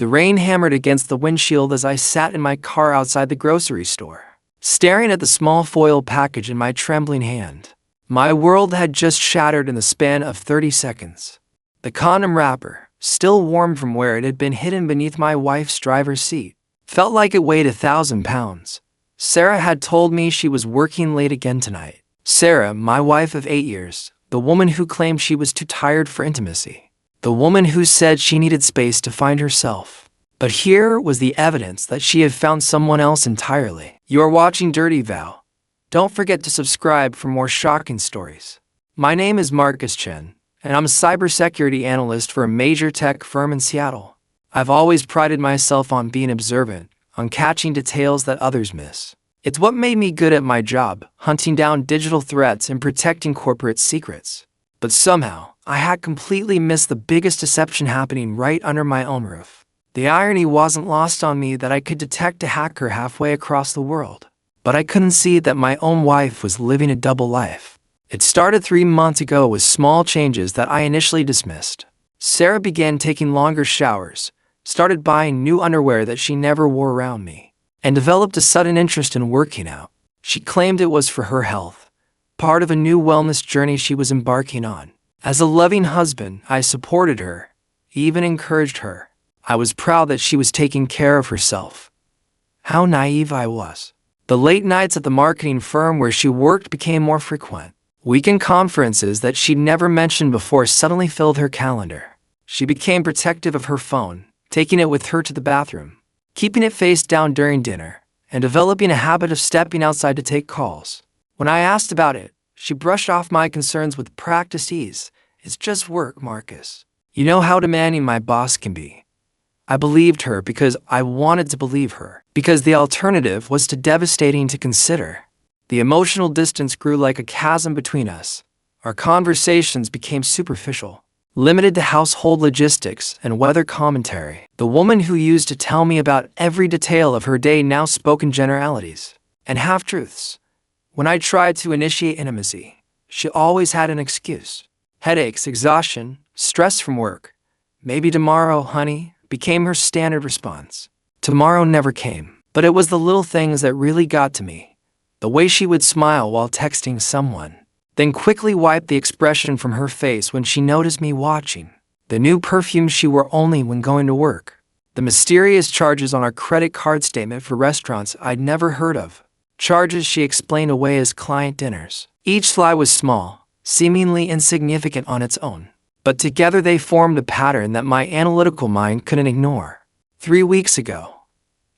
The rain hammered against the windshield as I sat in my car outside the grocery store, staring at the small foil package in my trembling hand. My world had just shattered in the span of 30 seconds. The condom wrapper, still warm from where it had been hidden beneath my wife's driver's seat, felt like it weighed 1,000 pounds. Sarah had told me she was working late again tonight. Sarah, my wife of 8 years, the woman who claimed she was too tired for intimacy. The woman who said she needed space to find herself. But here was the evidence that she had found someone else entirely. You are watching Dirty Val. Don't forget to subscribe for more shocking stories. My name is Marcus Chen, and I'm a cybersecurity analyst for a major tech firm in Seattle. I've always prided myself on being observant, on catching details that others miss. It's what made me good at my job, hunting down digital threats and protecting corporate secrets. But somehow, I had completely missed the biggest deception happening right under my own roof. The irony wasn't lost on me that I could detect a hacker halfway across the world. But I couldn't see that my own wife was living a double life. It started 3 months ago with small changes that I initially dismissed. Sarah began taking longer showers, started buying new underwear that she never wore around me, and developed a sudden interest in working out. She claimed it was for her health, part of a new wellness journey she was embarking on. As a loving husband, I supported her, even encouraged her. I was proud that she was taking care of herself. How naive I was. The late nights at the marketing firm where she worked became more frequent. Weekend conferences that she'd never mentioned before suddenly filled her calendar. She became protective of her phone, taking it with her to the bathroom, keeping it face down during dinner, and developing a habit of stepping outside to take calls. When I asked about it, she brushed off my concerns with practiced ease. It's just work, Marcus. You know how demanding my boss can be. I believed her because I wanted to believe her, because the alternative was too devastating to consider. The emotional distance grew like a chasm between us. Our conversations became superficial, limited to household logistics and weather commentary. The woman who used to tell me about every detail of her day now spoke in generalities and half-truths. When I tried to initiate intimacy, she always had an excuse. Headaches, exhaustion, stress from work. Maybe tomorrow, honey, became her standard response. Tomorrow never came, but it was the little things that really got to me. The way she would smile while texting someone, then quickly wipe the expression from her face when she noticed me watching. The new perfume she wore only when going to work. The mysterious charges on our credit card statement for restaurants I'd never heard of. Charges she explained away as client dinners. Each sly was small, seemingly insignificant on its own, but together they formed a pattern that my analytical mind couldn't ignore. 3 weeks ago,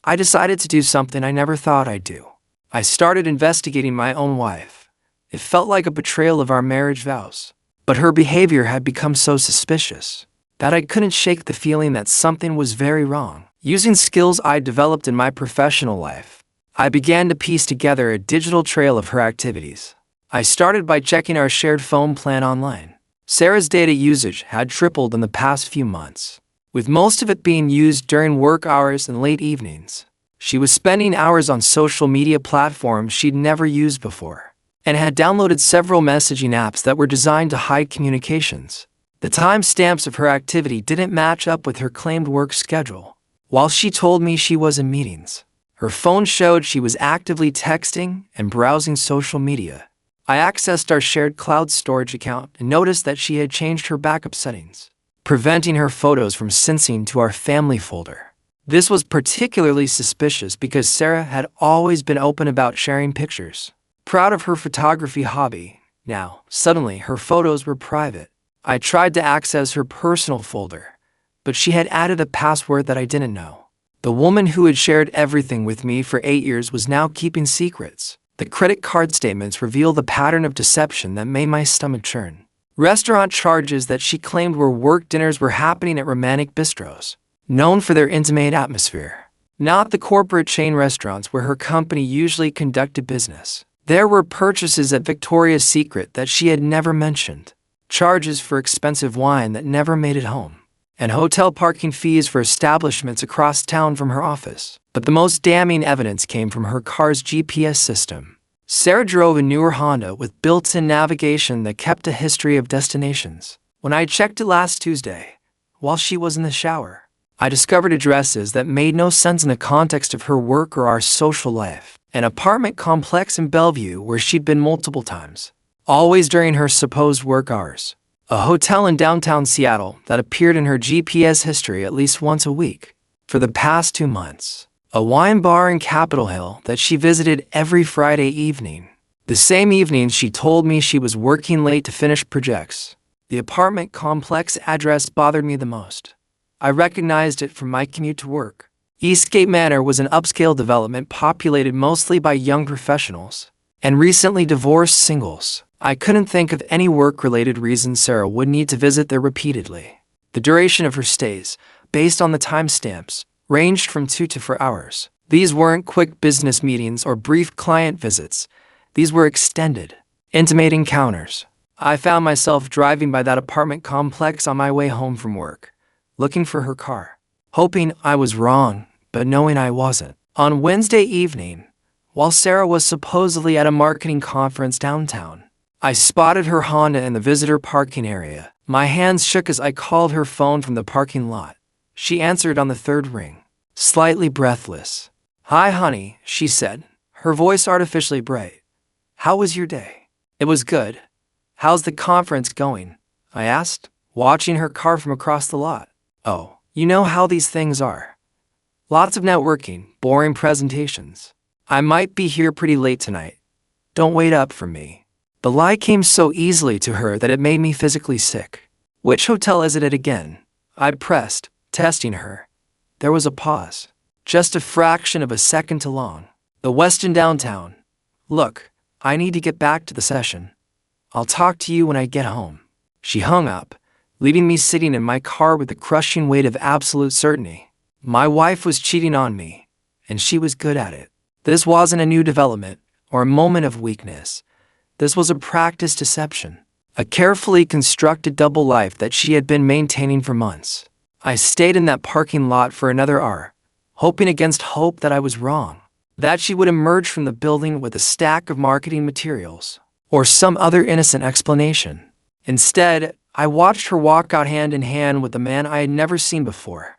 I decided to do something I never thought I'd do. I started investigating my own wife. It felt like a betrayal of our marriage vows, but her behavior had become so suspicious that I couldn't shake the feeling that something was very wrong. Using skills I developed in my professional life, I began to piece together a digital trail of her activities. I started by checking our shared phone plan online. Sarah's data usage had tripled in the past few months, with most of it being used during work hours and late evenings. She was spending hours on social media platforms she'd never used before, and had downloaded several messaging apps that were designed to hide communications. The timestamps of her activity didn't match up with her claimed work schedule. While she told me she was in meetings, her phone showed she was actively texting and browsing social media. I accessed our shared cloud storage account and noticed that she had changed her backup settings, preventing her photos from syncing to our family folder. This was particularly suspicious because Sarah had always been open about sharing pictures. Proud of her photography hobby, now, suddenly, her photos were private. I tried to access her personal folder, but she had added a password that I didn't know. The woman who had shared everything with me for 8 years was now keeping secrets. The credit card statements revealed a pattern of deception that made my stomach churn. Restaurant charges that she claimed were work dinners were happening at romantic bistros, known for their intimate atmosphere, not the corporate chain restaurants where her company usually conducted business. There were purchases at Victoria's Secret that she had never mentioned, charges for expensive wine that never made it home, and hotel parking fees for establishments across town from her office. But the most damning evidence came from her car's GPS system. Sarah drove a newer Honda with built-in navigation that kept a history of destinations. When I checked it last Tuesday, while she was in the shower, I discovered addresses that made no sense in the context of her work or our social life. An apartment complex in Bellevue where she'd been multiple times, always during her supposed work hours. A hotel in downtown Seattle that appeared in her GPS history at least once a week for the past 2 months. A wine bar in Capitol Hill that she visited every Friday evening. The same evening she told me she was working late to finish projects. The apartment complex address bothered me the most. I recognized it from my commute to work. Eastgate Manor was an upscale development populated mostly by young professionals and recently divorced singles. I couldn't think of any work-related reason Sarah would need to visit there repeatedly. The duration of her stays, based on the timestamps, ranged from 2 to 4 hours. These weren't quick business meetings or brief client visits. These were extended, intimate encounters. I found myself driving by that apartment complex on my way home from work, looking for her car, hoping I was wrong, but knowing I wasn't. On Wednesday evening, while Sarah was supposedly at a marketing conference downtown, I spotted her Honda in the visitor parking area. My hands shook as I called her phone from the parking lot. She answered on the third ring, slightly breathless. "Hi, honey," she said, her voice artificially bright. "How was your day?" "It was good. How's the conference going?" I asked, watching her car from across the lot. "Oh, you know how these things are. Lots of networking, boring presentations. I might be here pretty late tonight. Don't wait up for me." The lie came so easily to her that it made me physically sick. "Which hotel is it again?" I pressed, testing her. There was a pause, just a fraction of a second too long. "The Westin downtown. Look, I need to get back to the session. I'll talk to you when I get home." She hung up, leaving me sitting in my car with the crushing weight of absolute certainty. My wife was cheating on me, and she was good at it. This wasn't a new development or a moment of weakness. This was a practiced deception, a carefully constructed double life that she had been maintaining for months. I stayed in that parking lot for another hour, hoping against hope that I was wrong, that she would emerge from the building with a stack of marketing materials or some other innocent explanation. Instead, I watched her walk out hand in hand with a man I had never seen before.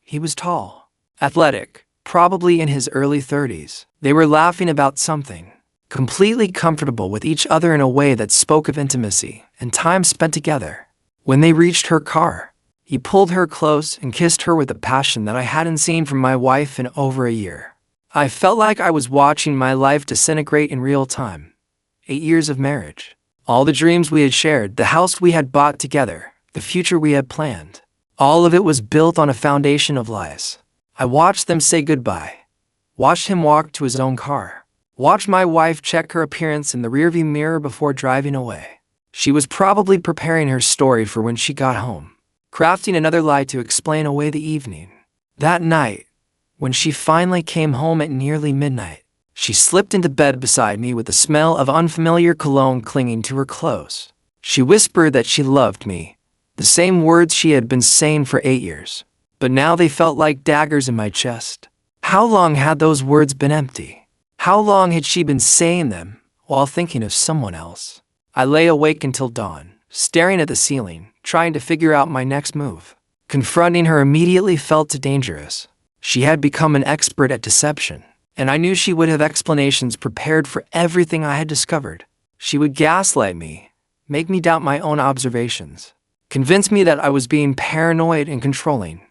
He was tall, athletic, probably in his early 30s. They were laughing about something, completely comfortable with each other in a way that spoke of intimacy and time spent together. When they reached her car, he pulled her close and kissed her with a passion that I hadn't seen from my wife in over a year. I felt like I was watching my life disintegrate in real time. 8 years of marriage. All the dreams we had shared, the house we had bought together, the future we had planned. All of it was built on a foundation of lies. I watched them say goodbye. Watched him walk to his own car. Watched my wife check her appearance in the rearview mirror before driving away. She was probably preparing her story for when she got home, crafting another lie to explain away the evening. That night, when she finally came home at nearly midnight, she slipped into bed beside me with the smell of unfamiliar cologne clinging to her clothes. She whispered that she loved me, the same words she had been saying for 8 years, but now they felt like daggers in my chest. How long had those words been empty? How long had she been saying them while thinking of someone else? I lay awake until dawn, staring at the ceiling, trying to figure out my next move. Confronting her immediately felt too dangerous. She had become an expert at deception, and I knew she would have explanations prepared for everything I had discovered. She would gaslight me, make me doubt my own observations, convince me that I was being paranoid and controlling.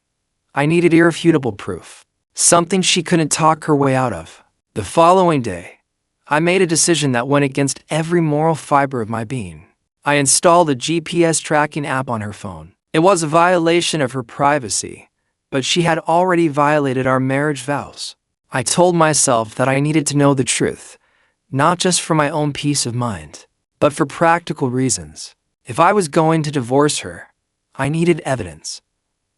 I needed irrefutable proof, something she couldn't talk her way out of. The following day, I made a decision that went against every moral fiber of my being. I installed a GPS tracking app on her phone. It was a violation of her privacy, but she had already violated our marriage vows. I told myself that I needed to know the truth, not just for my own peace of mind, but for practical reasons. If I was going to divorce her, I needed evidence.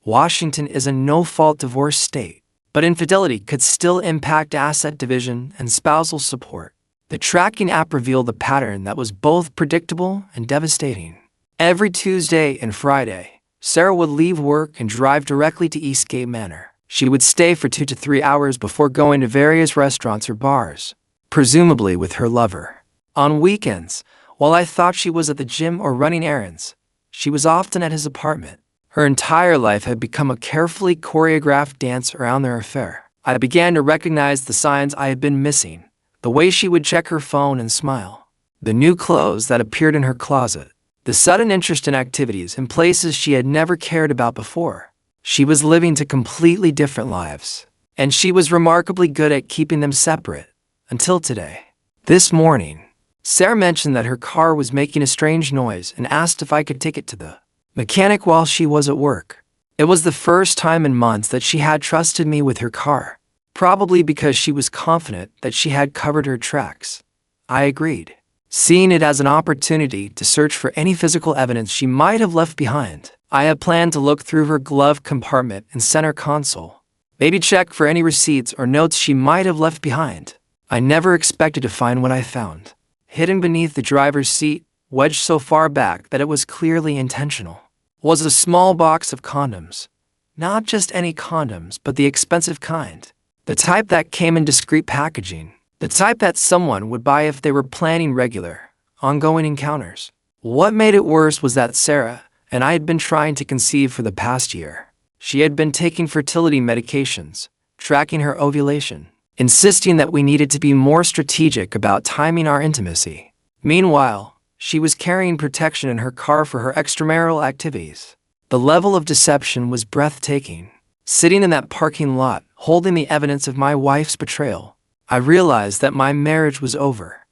Washington is a no-fault divorce state, but infidelity could still impact asset division and spousal support. The tracking app revealed a pattern that was both predictable and devastating. Every Tuesday and Friday, Sarah would leave work and drive directly to Eastgate Manor. She would stay for 2 to 3 hours before going to various restaurants or bars, presumably with her lover. On weekends, while I thought she was at the gym or running errands, she was often at his apartment, Her entire life had become a carefully choreographed dance around their affair. I began to recognize the signs I had been missing, the way she would check her phone and smile, the new clothes that appeared in her closet, the sudden interest in activities in places she had never cared about before. She was living two completely different lives, and she was remarkably good at keeping them separate, until today. This morning, Sarah mentioned that her car was making a strange noise and asked if I could take it to the mechanic while she was at work. It was the first time in months that she had trusted me with her car, probably because she was confident that she had covered her tracks. I agreed, seeing it as an opportunity to search for any physical evidence she might have left behind. I had planned to look through her glove compartment and center console, maybe check for any receipts or notes she might have left behind. I never expected to find what I found. Hidden beneath the driver's seat, wedged so far back that it was clearly intentional, was a small box of condoms. Not just any condoms, but the expensive kind. The type that came in discreet packaging. The type that someone would buy if they were planning regular, ongoing encounters. What made it worse was that Sarah and I had been trying to conceive for the past year. She had been taking fertility medications, tracking her ovulation, insisting that we needed to be more strategic about timing our intimacy. Meanwhile, she was carrying protection in her car for her extramarital activities. The level of deception was breathtaking. Sitting in that parking lot, holding the evidence of my wife's betrayal, I realized that my marriage was over.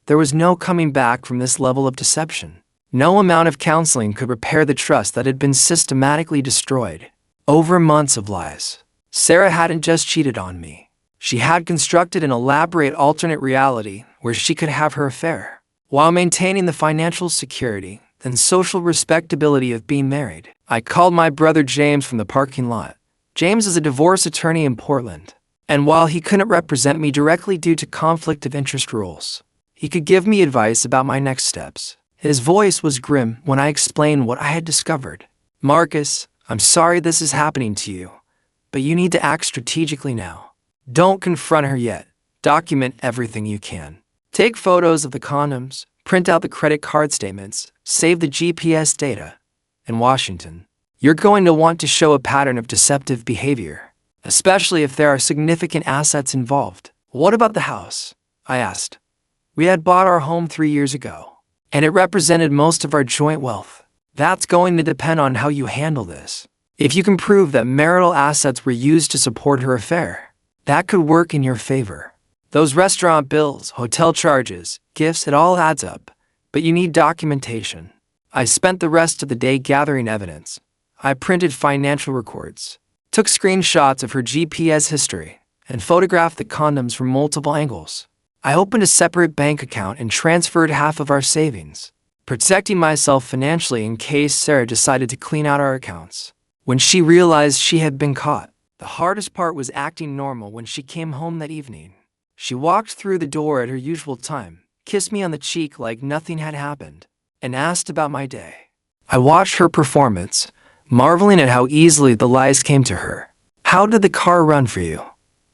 There was no coming back from this level of deception. No amount of counseling could repair the trust that had been systematically destroyed. Over months of lies, Sarah hadn't just cheated on me. She had constructed an elaborate alternate reality where she could have her affair, while maintaining the financial security and social respectability of being married. I called my brother James from the parking lot. James is a divorce attorney in Portland, and while he couldn't represent me directly due to conflict of interest rules, he could give me advice about my next steps. His voice was grim when I explained what I had discovered. "Marcus, I'm sorry this is happening to you, but you need to act strategically now. Don't confront her yet. Document everything you can. Take photos of the condoms, print out the credit card statements, save the GPS data. In Washington, you're going to want to show a pattern of deceptive behavior, especially if there are significant assets involved." "What about the house?" I asked. "We had bought our home 3 years ago, and it represented most of our joint wealth. That's going to depend on how you handle this. If you can prove that marital assets were used to support her affair, that could work in your favor. Those restaurant bills, hotel charges, gifts, it all adds up, but you need documentation." I spent the rest of the day gathering evidence. I printed financial records, took screenshots of her GPS history, and photographed the condoms from multiple angles. I opened a separate bank account and transferred half of our savings, protecting myself financially in case Sarah decided to clean out our accounts. When she realized she had been caught, the hardest part was acting normal when she came home that evening. She walked through the door at her usual time, kissed me on the cheek like nothing had happened, and asked about my day. I watched her performance, marveling at how easily the lies came to her. "How did the car run for you?"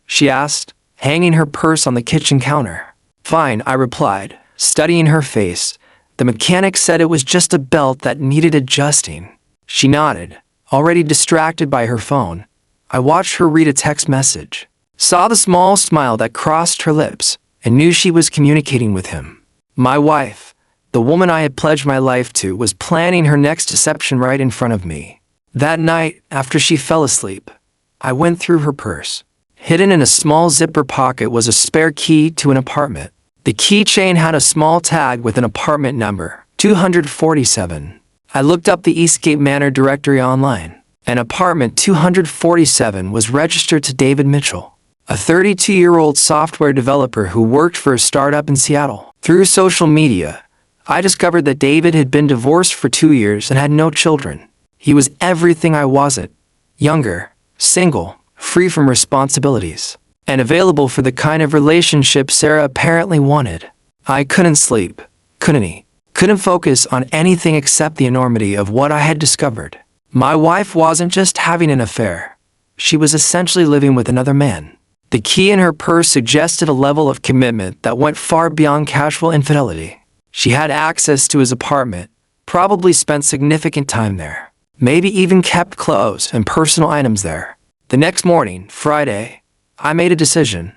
she asked, hanging her purse on the kitchen counter. "Fine," I replied, studying her face. "The mechanic said it was just a belt that needed adjusting." She nodded, already distracted by her phone. I watched her read a text message, saw the small smile that crossed her lips, and knew she was communicating with him. My wife, the woman I had pledged my life to, was planning her next deception right in front of me. That night, after she fell asleep, I went through her purse. Hidden in a small zipper pocket was a spare key to an apartment. The keychain had a small tag with an apartment number, 247. I looked up the Eastgate Manor directory online, and apartment 247 was registered to David Mitchell, a 32-year-old software developer who worked for a startup in Seattle. Through social media, I discovered that David had been divorced for 2 years and had no children. He was everything I wasn't: younger, single, free from responsibilities, and available for the kind of relationship Sarah apparently wanted. I couldn't sleep, couldn't eat, couldn't focus on anything except the enormity of what I had discovered. My wife wasn't just having an affair. She was essentially living with another man. The key in her purse suggested a level of commitment that went far beyond casual infidelity. She had access to his apartment, probably spent significant time there. maybe even kept clothes and personal items there. The next morning, Friday, I made a decision.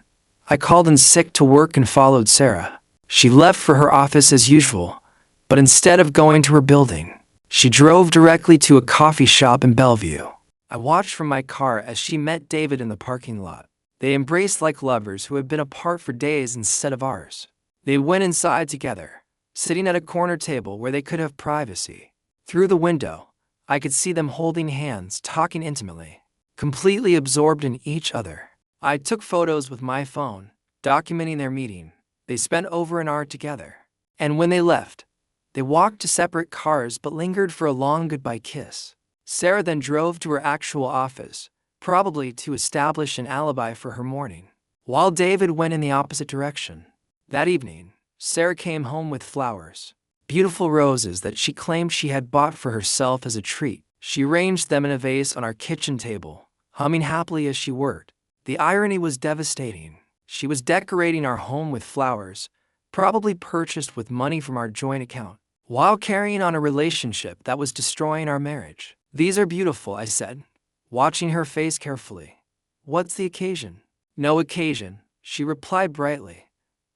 I called in sick to work and followed Sarah. She left for her office as usual, but instead of going to her building, she drove directly to a coffee shop in Bellevue. I watched from my car as she met David in the parking lot. They embraced like lovers who had been apart for days instead of hours. They went inside together, sitting at a corner table where they could have privacy. Through the window, I could see them holding hands, talking intimately, completely absorbed in each other. I took photos with my phone, documenting their meeting. They spent over an hour together. And when they left, they walked to separate cars but lingered for a long goodbye kiss. Sarah then drove to her actual office, probably to establish an alibi for her morning, while David went in the opposite direction. That evening, Sarah came home with flowers, beautiful roses that she claimed she had bought for herself as a treat. She arranged them in a vase on our kitchen table, humming happily as she worked. The irony was devastating. She was decorating our home with flowers, probably purchased with money from our joint account, while carrying on a relationship that was destroying our marriage. "These are beautiful," I said, watching her face carefully. "What's the occasion?" "No occasion," she replied brightly.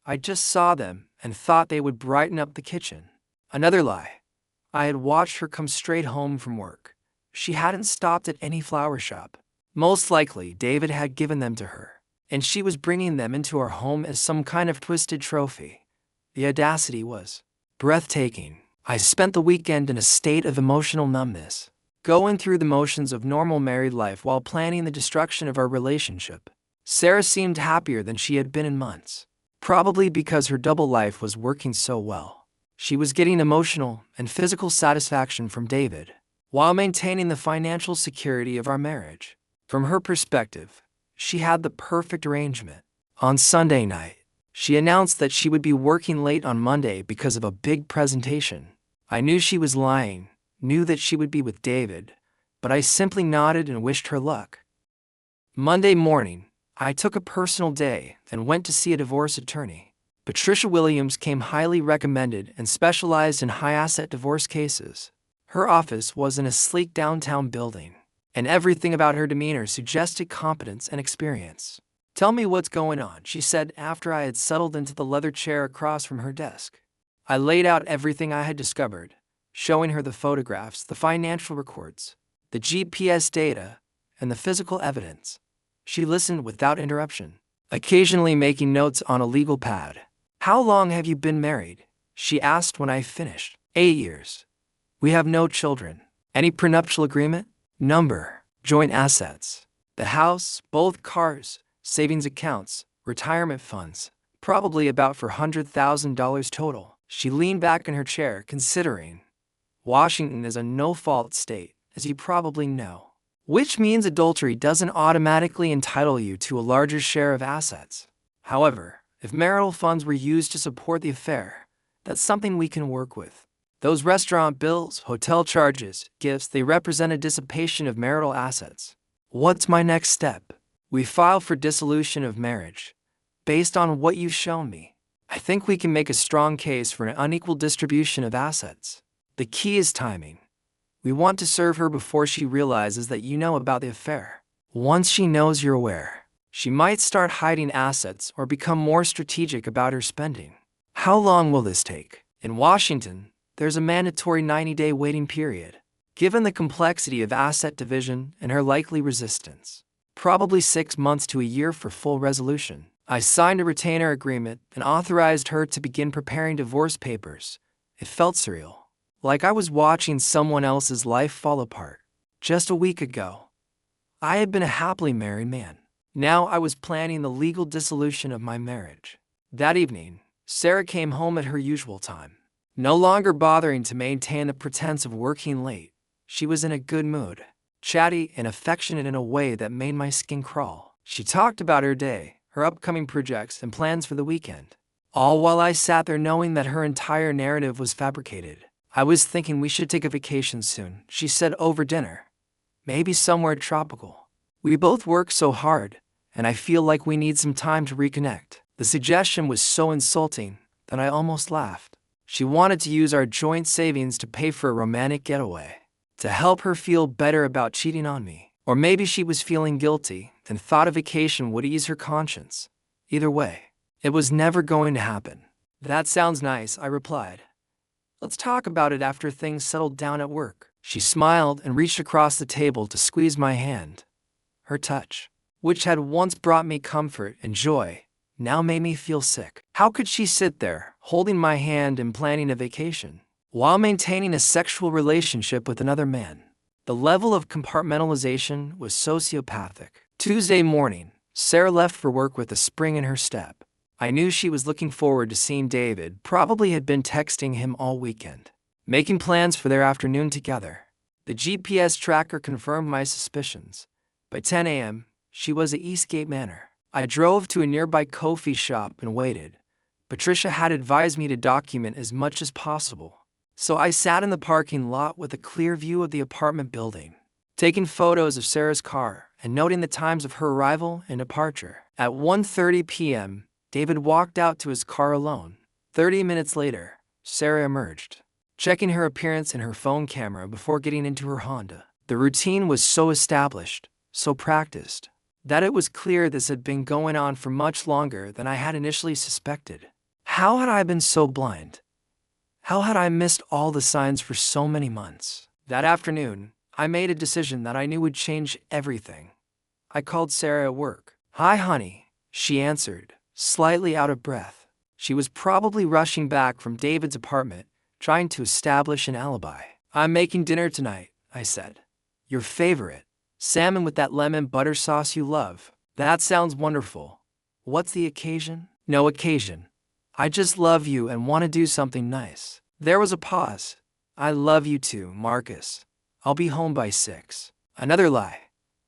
"I just saw them and thought they would brighten up the kitchen." Another lie. I had watched her come straight home from work. She hadn't stopped at any flower shop. Most likely, David had given them to her, and she was bringing them into our home as some kind of twisted trophy. The audacity was breathtaking. I spent the weekend in a state of emotional numbness, going through the motions of normal married life while planning the destruction of our relationship. Sarah seemed happier than she had been in months, probably because her double life was working so well. She was getting emotional and physical satisfaction from David, while maintaining the financial security of our marriage. From her perspective, she had the perfect arrangement. On Sunday night, she announced that she would be working late on Monday because of a big presentation. I knew she was lying, knew that she would be with David, but I simply nodded and wished her luck. Monday morning, I took a personal day and went to see a divorce attorney. Patricia Williams came highly recommended and specialized in high-asset divorce cases. Her office was in a sleek downtown building, and everything about her demeanor suggested competence and experience. "Tell me what's going on," she said after I had settled into the leather chair across from her desk. I laid out everything I had discovered, showing her the photographs, the financial records, the GPS data, and the physical evidence. She listened without interruption, occasionally making notes on a legal pad. "How long have you been married?" she asked when I finished. 8 years. "We have no children." "Any prenuptial agreement?" "Number, joint assets." "The house, both cars, savings accounts, retirement funds, probably about $400,000 total." She leaned back in her chair, considering. "Washington is a no-fault state, as you probably know, which means adultery doesn't automatically entitle you to a larger share of assets. However, if marital funds were used to support the affair, that's something we can work with. Those restaurant bills, hotel charges, gifts, they represent a dissipation of marital assets." "What's my next step?" "We file for dissolution of marriage. Based on what you've shown me, I think we can make a strong case for an unequal distribution of assets. The key is timing. We want to serve her before she realizes that you know about the affair. Once she knows you're aware, she might start hiding assets or become more strategic about her spending." "How long will this take?" "In Washington, there's a mandatory 90-day waiting period. Given the complexity of asset division and her likely resistance, probably 6 months to a year for full resolution." I signed a retainer agreement and authorized her to begin preparing divorce papers. It felt surreal, like I was watching someone else's life fall apart. Just a week ago, I had been a happily married man. Now I was planning the legal dissolution of my marriage. That evening, Sarah came home at her usual time, no longer bothering to maintain the pretense of working late. She was in a good mood, chatty and affectionate in a way that made my skin crawl. She talked about her day, her upcoming projects, and plans for the weekend, all while I sat there knowing that her entire narrative was fabricated. "I was thinking we should take a vacation soon," she said over dinner. "Maybe somewhere tropical. We both work so hard, and I feel like we need some time to reconnect." The suggestion was so insulting that I almost laughed. She wanted to use our joint savings to pay for a romantic getaway. to help her feel better about cheating on me. Or maybe she was feeling guilty and thought a vacation would ease her conscience. Either way, it was never going to happen. That sounds nice, I replied. Let's talk about it after things settled down at work. She smiled and reached across the table to squeeze my hand. Her touch, which had once brought me comfort and joy, now made me feel sick. How could she sit there, holding my hand and planning a vacation, while maintaining a sexual relationship with another man? The level of compartmentalization was sociopathic. Tuesday morning, Sarah left for work with a spring in her step. I knew she was looking forward to seeing David, probably had been texting him all weekend, making plans for their afternoon together. The GPS tracker confirmed my suspicions. By 10 a.m., she was at Eastgate Manor. I drove to a nearby coffee shop and waited. Patricia had advised me to document as much as possible, so I sat in the parking lot with a clear view of the apartment building, taking photos of Sarah's car and noting the times of her arrival and departure. At 1:30 p.m., David walked out to his car alone. 30 minutes later, Sarah emerged, checking her appearance in her phone camera before getting into her Honda. The routine was so established, so practiced, that it was clear this had been going on for much longer than I had initially suspected. How had I been so blind? How had I missed all the signs for so many months? That afternoon, I made a decision that I knew would change everything. I called Sarah at work. "Hi, honey," she answered, slightly out of breath. She was probably rushing back from David's apartment, trying to establish an alibi. "I'm making dinner tonight," I said. "Your favorite. Salmon with that lemon butter sauce you love." "That sounds wonderful. What's the occasion?" "No occasion. I just love you and want to do something nice." There was a pause. "I love you too, Marcus. I'll be home by 6. Another lie.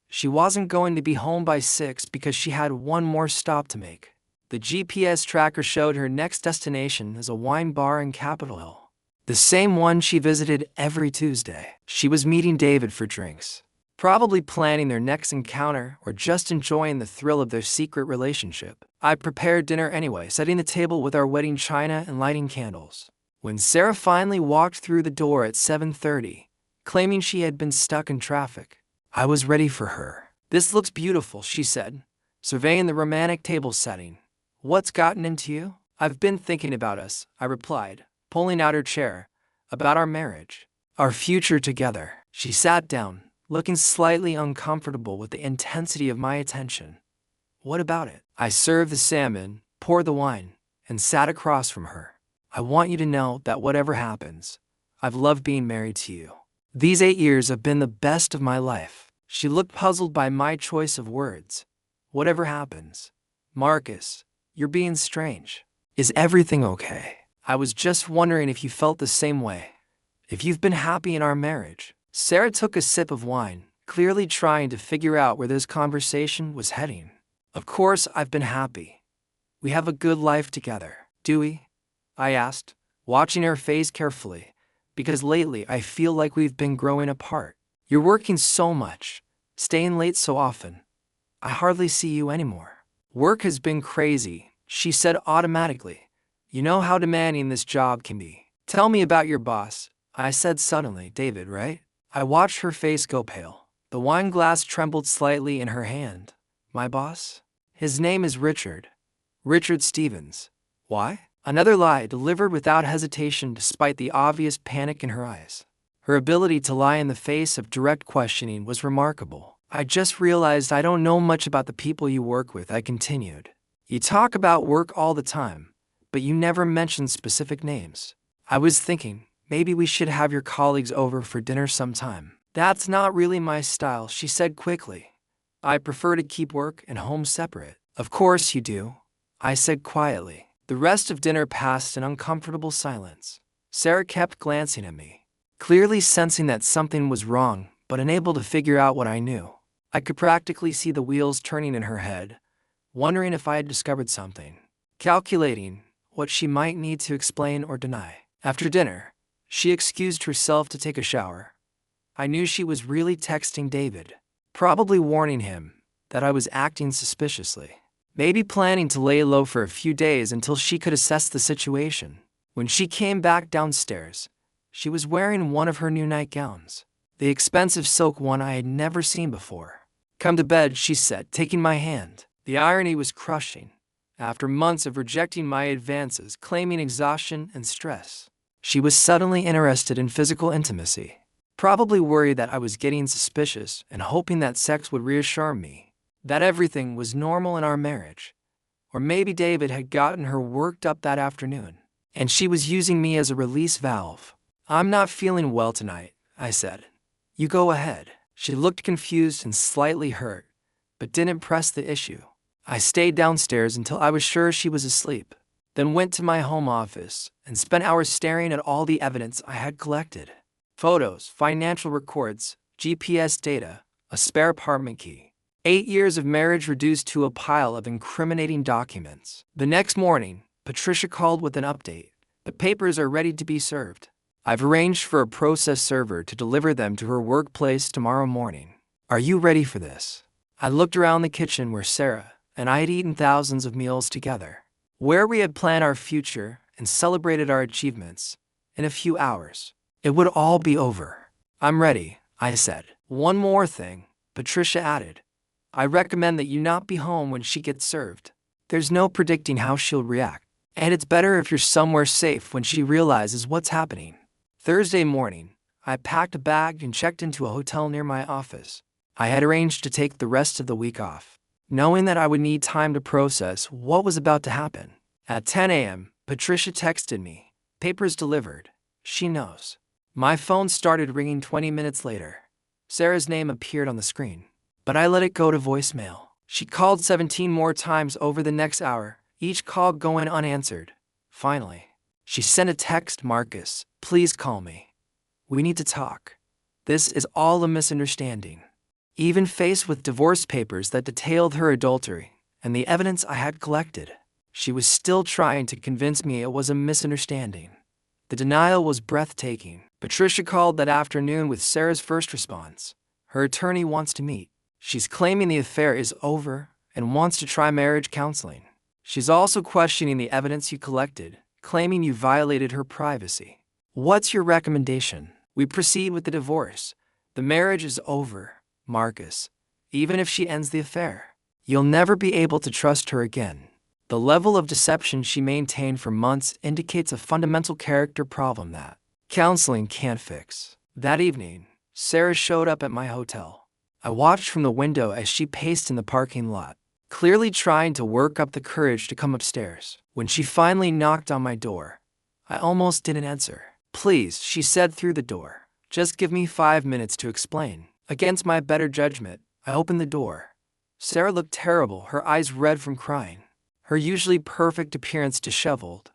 She wasn't going to be home by 6 because she had one more stop to make. The GPS tracker showed her next destination as a wine bar in Capitol Hill, the same one she visited every Tuesday. She was meeting David for drinks, probably planning their next encounter or just enjoying the thrill of their secret relationship. I prepared dinner anyway, setting the table with our wedding china and lighting candles. When Sarah finally walked through the door at 7:30, claiming she had been stuck in traffic, I was ready for her. "This looks beautiful," she said, surveying the romantic table setting. "What's gotten into you?" "I've been thinking about us," I replied, pulling out her chair. "About our marriage, our future together." She sat down, looking slightly uncomfortable with the intensity of my attention. "What about it?" I served the salmon, poured the wine, and sat across from her. "I want you to know that whatever happens, I've loved being married to you. These 8 years have been the best of my life." She looked puzzled by my choice of words. "Whatever happens, Marcus, you're being strange. Is everything okay?" "I was just wondering if you felt the same way. If you've been happy in our marriage." Sarah took a sip of wine, clearly trying to figure out where this conversation was heading. "Of course I've been happy. We have a good life together." "Do we?" I asked, watching her face carefully, because lately I feel like we've been growing apart. "You're working so much, staying late so often. I hardly see you anymore." "Work has been crazy," she said automatically. "You know how demanding this job can be." "Tell me about your boss," I said suddenly. "David, right?" I watched her face go pale. The wine glass trembled slightly in her hand. "My boss? His name is Richard. Richard Stevens." "Why?" Another lie delivered without hesitation despite the obvious panic in her eyes. Her ability to lie in the face of direct questioning was remarkable. "I just realized I don't know much about the people you work with," I continued. "You talk about work all the time, but you never mention specific names. I was thinking, maybe we should have your colleagues over for dinner sometime." "That's not really my style," she said quickly. "I prefer to keep work and home separate." "Of course you do," I said quietly. The rest of dinner passed in uncomfortable silence. Sarah kept glancing at me, clearly sensing that something was wrong, but unable to figure out what I knew. I could practically see the wheels turning in her head, wondering if I had discovered something, calculating what she might need to explain or deny. After dinner, she excused herself to take a shower. I knew she was really texting David, probably warning him that I was acting suspiciously, maybe planning to lay low for a few days until she could assess the situation. When she came back downstairs, she was wearing one of her new nightgowns. the expensive silk one I had never seen before. "Come to bed," she said, taking my hand. The irony was crushing. After months of rejecting my advances, claiming exhaustion and stress, she was suddenly interested in physical intimacy. Probably worried that I was getting suspicious and hoping that sex would reassure me that everything was normal in our marriage. Or maybe David had gotten her worked up that afternoon, and she was using me as a release valve. "I'm not feeling well tonight," I said. "You go ahead." She looked confused and slightly hurt, but didn't press the issue. I stayed downstairs until I was sure she was asleep, then went to my home office and spent hours staring at all the evidence I had collected. Photos, financial records, GPS data, a spare apartment key. 8 years of marriage reduced to a pile of incriminating documents. The next morning, Patricia called with an update. "The papers are ready to be served. I've arranged for a process server to deliver them to her workplace tomorrow morning. Are you ready for this?" I looked around the kitchen where Sarah and I had eaten thousands of meals together, where we had planned our future and celebrated our achievements. In a few hours, it would all be over. "I'm ready," I said. "One more thing," Patricia added. "I recommend that you not be home when she gets served. There's no predicting how she'll react, and it's better if you're somewhere safe when she realizes what's happening." Thursday morning, I packed a bag and checked into a hotel near my office. I had arranged to take the rest of the week off, knowing that I would need time to process what was about to happen. At 10 a.m., Patricia texted me, "Papers delivered. She knows." My phone started ringing 20 minutes later. Sarah's name appeared on the screen, but I let it go to voicemail. She called 17 more times over the next hour, each call going unanswered. Finally, she sent a text, "Marcus, please call me. We need to talk. This is all a misunderstanding." Even faced with divorce papers that detailed her adultery and the evidence I had collected, she was still trying to convince me it was a misunderstanding. The denial was breathtaking. Patricia called that afternoon with Sarah's first response. Her attorney wants to meet. She's claiming the affair is over and wants to try marriage counseling. She's also questioning the evidence you collected, claiming you violated her privacy. "What's your recommendation?" "We proceed with the divorce. The marriage is over, Marcus. Even if she ends the affair, you'll never be able to trust her again." The level of deception she maintained for months indicates a fundamental character problem that counseling can't fix. That evening, Sarah showed up at my hotel. I watched from the window as she paced in the parking lot, clearly trying to work up the courage to come upstairs. When she finally knocked on my door, I almost didn't answer. "Please," she said through the door. "Just give me 5 minutes to explain." Against my better judgment, I opened the door. Sarah looked terrible, her eyes red from crying, her usually perfect appearance disheveled.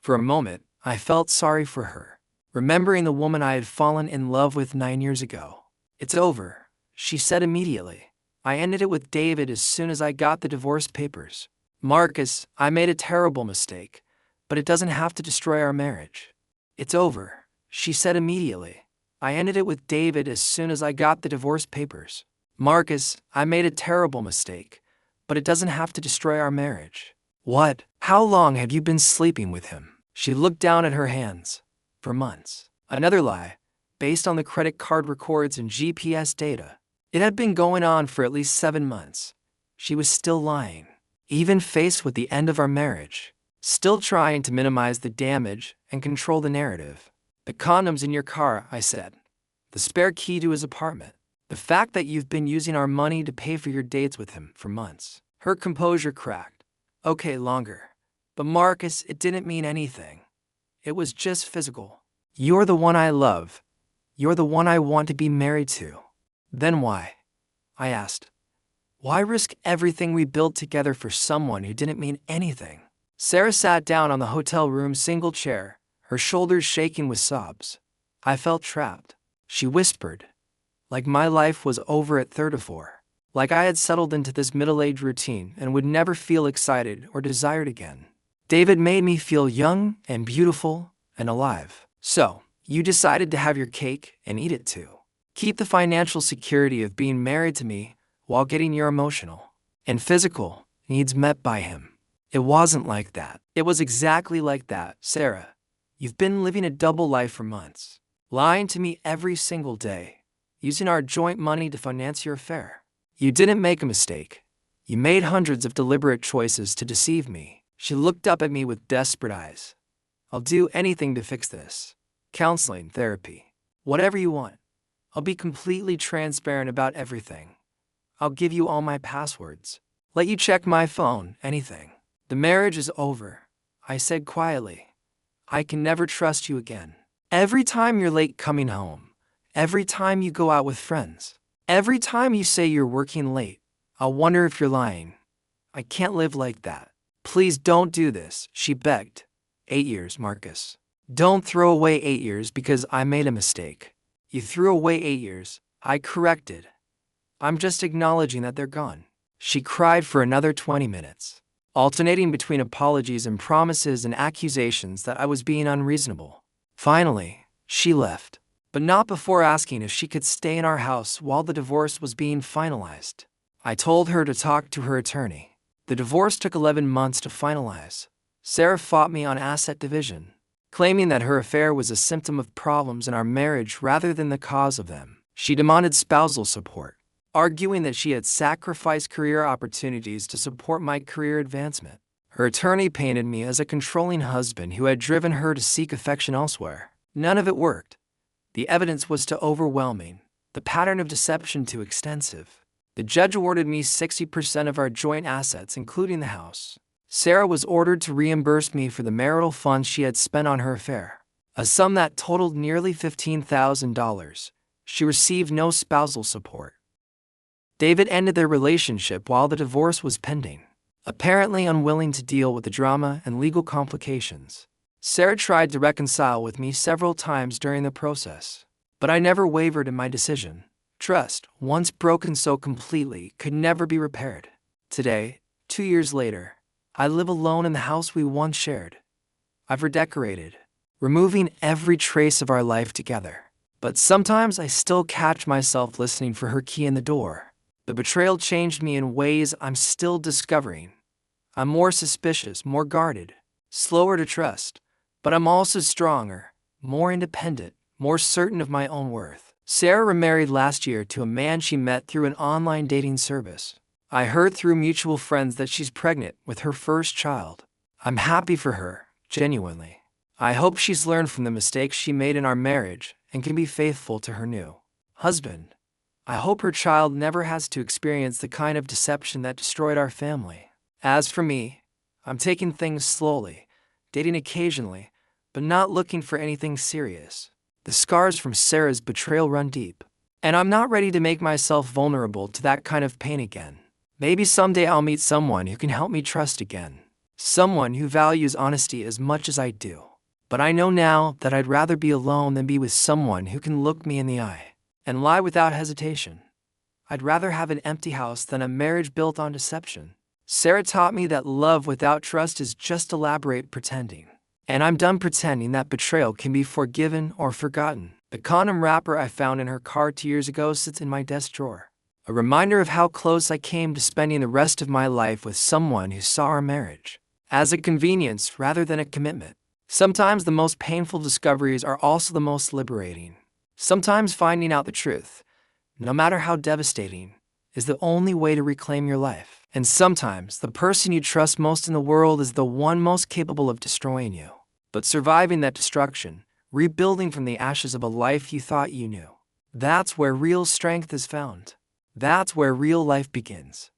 For a moment, I felt sorry for her, remembering the woman I had fallen in love with 9 years ago. "It's over," she said immediately. "I ended it with David as soon as I got the divorce papers. Marcus, I made a terrible mistake, but it doesn't have to destroy our marriage." "It's over," she said immediately. "I ended it with David as soon as I got the divorce papers. Marcus, I made a terrible mistake, but it doesn't have to destroy our marriage." "What? How long have you been sleeping with him?" She looked down at her hands. "For months." Another lie, based on the credit card records and GPS data. It had been going on for at least 7 months. She was still lying, even faced with the end of our marriage, still trying to minimize the damage and control the narrative. "The condoms in your car," I said. "The spare key to his apartment. The fact that you've been using our money to pay for your dates with him for months." Her composure cracked. "Okay, longer. But Marcus, it didn't mean anything. It was just physical. You're the one I love. You're the one I want to be married to." "Then why?" I asked. "Why risk everything we built together for someone who didn't mean anything?" Sarah sat down on the hotel room's single chair, her shoulders shaking with sobs. I felt trapped. She whispered, like my life was over at 34, like I had settled into this middle-age routine and would never feel excited or desired again. "David made me feel young and beautiful and alive. So, you decided to have your cake and eat it too. Keep the financial security of being married to me while getting your emotional and physical needs met by him." It wasn't like that. It was exactly like that, Sarah. You've been living a double life for months, lying to me every single day, using our joint money to finance your affair. You didn't make a mistake. You made hundreds of deliberate choices to deceive me. She looked up at me with desperate eyes. I'll do anything to fix this. Counseling, therapy, whatever you want. I'll be completely transparent about everything. I'll give you all my passwords. Let you check my phone, anything. The marriage is over, I said quietly. I can never trust you again. Every time you're late coming home, every time you go out with friends, every time you say you're working late, I'll wonder if you're lying. I can't live like that. Please don't do this, she begged. 8 years, Marcus. Don't throw away 8 years because I made a mistake. You threw away 8 years, I corrected. I'm just acknowledging that they're gone. She cried for another 20 minutes, alternating between apologies and promises and accusations that I was being unreasonable. Finally, she left, but not before asking if she could stay in our house while the divorce was being finalized. I told her to talk to her attorney. The divorce took 11 months to finalize. Sarah fought me on asset division, claiming that her affair was a symptom of problems in our marriage rather than the cause of them. She demanded spousal support, arguing that she had sacrificed career opportunities to support my career advancement. Her attorney painted me as a controlling husband who had driven her to seek affection elsewhere. None of it worked. The evidence was too overwhelming, the pattern of deception too extensive. The judge awarded me 60% of our joint assets, including the house. Sarah was ordered to reimburse me for the marital funds she had spent on her affair, a sum that totaled nearly $15,000. She received no spousal support. David ended their relationship while the divorce was pending, apparently unwilling to deal with the drama and legal complications. Sarah tried to reconcile with me several times during the process, but I never wavered in my decision. Trust, once broken so completely, could never be repaired. Today, 2 years later, I live alone in the house we once shared. I've redecorated, removing every trace of our life together. But sometimes I still catch myself listening for her key in the door. The betrayal changed me in ways I'm still discovering. I'm more suspicious, more guarded, slower to trust, but I'm also stronger, more independent, more certain of my own worth. Sarah remarried last year to a man she met through an online dating service. I heard through mutual friends that she's pregnant with her first child. I'm happy for her, genuinely. I hope she's learned from the mistakes she made in our marriage and can be faithful to her new husband. I hope her child never has to experience the kind of deception that destroyed our family. As for me, I'm taking things slowly, dating occasionally, but not looking for anything serious. The scars from Sarah's betrayal run deep, and I'm not ready to make myself vulnerable to that kind of pain again. Maybe someday I'll meet someone who can help me trust again. Someone who values honesty as much as I do. But I know now that I'd rather be alone than be with someone who can look me in the eye and lie without hesitation. I'd rather have an empty house than a marriage built on deception. Sarah taught me that love without trust is just elaborate pretending. And I'm done pretending that betrayal can be forgiven or forgotten. The condom wrapper I found in her car 2 years ago sits in my desk drawer. A reminder of how close I came to spending the rest of my life with someone who saw our marriage as a convenience rather than a commitment. Sometimes the most painful discoveries are also the most liberating. Sometimes finding out the truth, no matter how devastating, is the only way to reclaim your life. And sometimes the person you trust most in the world is the one most capable of destroying you. But surviving that destruction, rebuilding from the ashes of a life you thought you knew, that's where real strength is found. That's where real life begins.